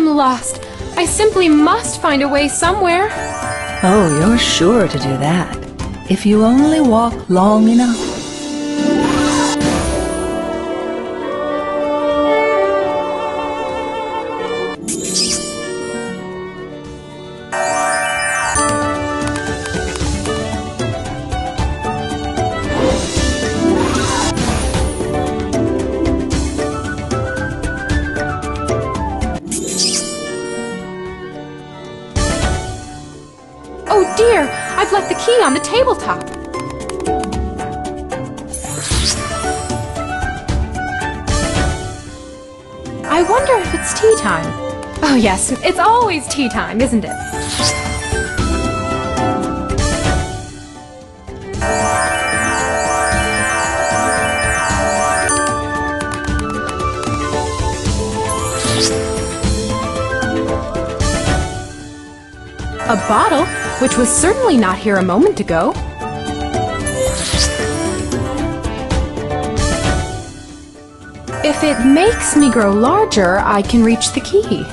I'm lost. I simply must find a way somewhere. Oh, you're sure to do that, if you only walk long enough. Oh dear, I've left the key on the tabletop. I wonder if it's tea time. Oh yes, it's always tea time, isn't it? A bottle, which was certainly not here a moment ago. If it makes me grow larger, I can reach the key.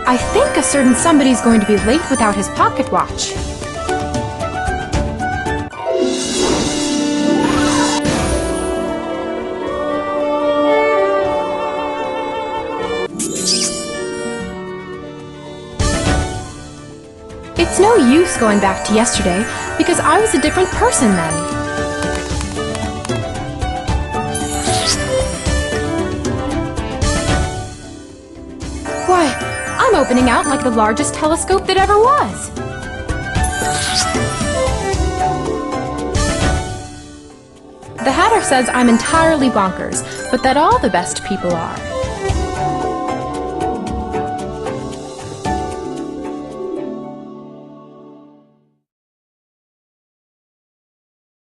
I think a certain somebody's going to be late without his pocket watch. It's no use going back to yesterday, because I was a different person then. Why, I'm opening out like the largest telescope that ever was. The Hatter says I'm entirely bonkers, but that all the best people are.